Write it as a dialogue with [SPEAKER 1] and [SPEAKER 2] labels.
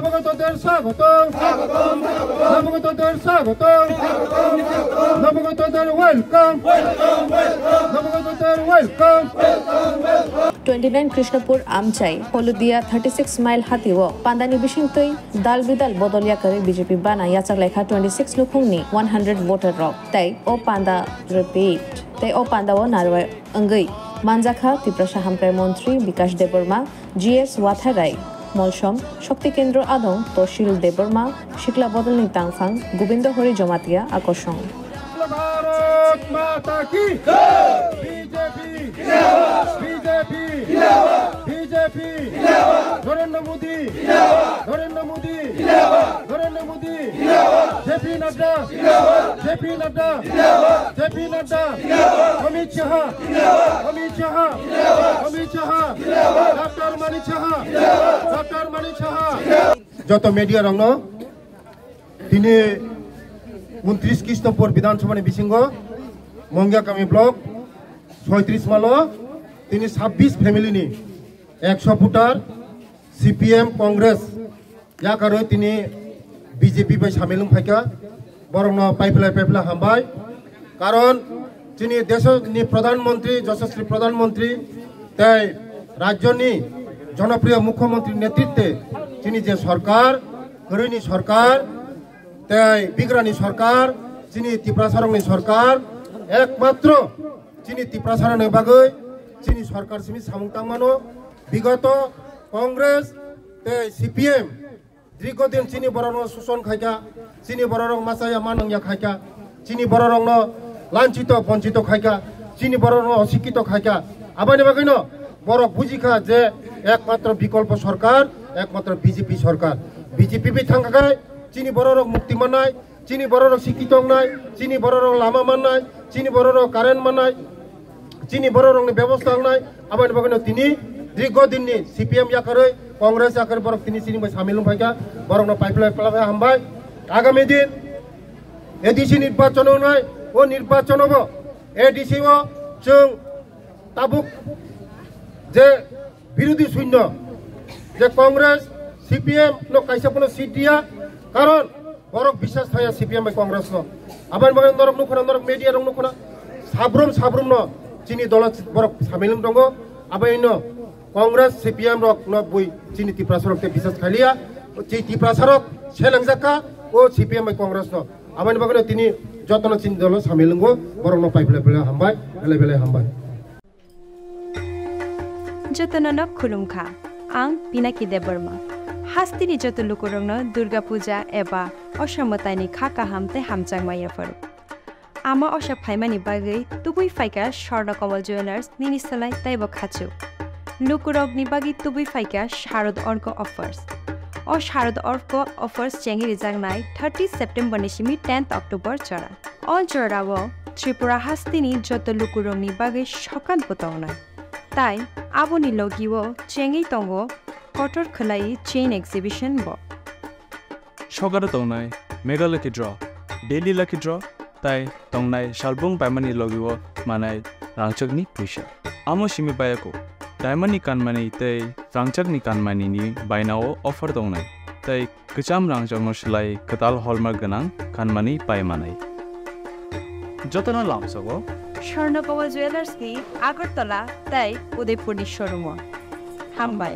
[SPEAKER 1] নবগতদের স্বাগতম, নবগতদের স্বাগতম, নবগতদের welcome, নবগতদের welcome.
[SPEAKER 2] 29 Krishnapur Amchai, Holudia 36 mile Hatiwo, Pandani Bishintoi, Dal Vidal Bodol Yakarwi BJP Bana Yachaklekha 26 Lukungni 100 voter rock. Tai O Panda repeat. Tai O Panda O Narwa Angai. Manjakha Tiprasha Hamkai Montri Bikash Deborma GS Watharai. Molshom, Shakti Kendro Adong, Toshil Deborma, Shikla Bodol Tangfang, Gobindo Hori Jomatia, Akoshong.
[SPEAKER 1] Bharat Mata ki BJP BJP BJP Narendra Modi Narendra Modi Narendra Modi JP Nadda JP Nadda JP Nadda Amit Shah Amit Shah Amit Shah Dr. Mani Shah Dr. Mani Shah যত media রং তিনি 29 Krishnapur বিধানসভা বিশৃঙ্গ মঙ্গিয়াকামি block 36 মালো তিনি 26 ফ্যামিলিনি 100 ফুটার CPM Congress ইয়াকারwi তিনি BJP by সামিলুম ফাইকা বরং পাইপলা হামবাই কারণ তিনি দেশনি প্রধানমন্ত্রী যশস্বী প্রধানমন্ত্রী তাই রাজ্যনি জনপ্রিয় মুখ্যমন্ত্রীর নেতৃত্বে তিনি যে সরকার করিনি সরকার তাই বিগ্রানি সরকার চিনি ত্রিপ্রাসারংনি সরকার একমাত্র চিনি ত্রিপ্রাসারংনি বাগৈ চিনি সরকার সিমি সামুংতাংমানো বিগত কংগ্রেস তাই সিপিএম দীর্ঘদিন চিনি বড় শোষণ খাইকা চিনি বড় মাসায়া মানংয়া খাইকা চিনি বড় লাঞ্ছিত বঞ্চিত খাইকা চিনি বড় অশিক্ষিত খাইকা আবানি বাগৈ বড় বুঝিখা যে একমাত্র বিকল্প সরকার একমাত্র বিজেপি সরকার বিজেপি থাকায় চিনি বড় মুক্তি মানায় চিনি বড় শিক্ষিত নাই চিনি বড় লামা মানায় চিনি বড় কারেন্ট মানায় চিনি বড় ব্যবস্থা নাই আবার বাগানো তিনি দীর্ঘদিননি সিপিএম ইয়াকারwi কংগ্রেস ইয়াকারwi বরং তিনি চিনি সামিলুম ফাইকা বরং পাইপলাই হামবাই আগামী দিন এডিসি নির্বাচন নাই ও নির্বাচন হব এডিসি जों তাবুক যে বিরোধী শূন্য যে কংগ্রেস সিপিএম কাইসাপনো সিট দিয়া কারণ বরক বিশ্বাস থায়া সিপিএম বাই কংগ্রেস আবার নরক নরক মিডিয়া রং নখনা সাব্রুম চিনি দল বরক সামিলুম দङ আবার কংগ্রেস সিপিএম রক বই চিনি ত্রিপ্রাসারকতে বিশ্বাস খালিয়া ত্রিপ্রাসারক সেলাংজাকা ও সিপিএম বাই কংগ্রেস আবার বাগানো তিনি যতন চিনি দল সামিলুঙ্গো বরক পাইপলাই হামবাই বেলে হামবাই
[SPEAKER 3] जतननक खुलुमखा आं पिनाकी देबर्मा हास्तिनि जत लुकुरंनो दुर्गा पूजा एबा असमतानि खाका हामते हामचांगमाया फरु आमा अशा फाइमानि बागै तुबुइ फाइका स्वर्णकमल ज्वेलर्स निनिसलाय ताइबो खाचु लुकुरगनि बागै तुबुइ फाइका शारद अर्क अफर्स ओ शारद अर्क अफर्स चेंगि रिजांगनाय 30 सेप्टेम्बर निसिमि 10 अक्टोबर चरा अल चरावो त्रिपुरा हास्तिनि जत लुकुरंनि बागै सकान पतावनाय তাই আবনি লগিও চেঙ্গি তঙ্গ কটর খলাই চেইন এক্সিবিশন ব
[SPEAKER 4] সগার তংনাই mega lucky draw daily lucky draw তাই তংনাই শালবং পাইমানি লগিও মানাই রাংচকনি পুইসা আমো সিমি বায়াকো ডায়মন্ডনি কানমানি তাই রাংচকনি কানমানি নি বাইনাও অফার তংনাই তাই কচাম রাংচকনো সলাই কতাল হলমার্ক গনাং কানমানি পাইমানাই যতন লামসগো
[SPEAKER 3] স্বর্ণকমল জুয়েলার্স কি আগরতলা তাই উদয়পুর শোরুম হামবাই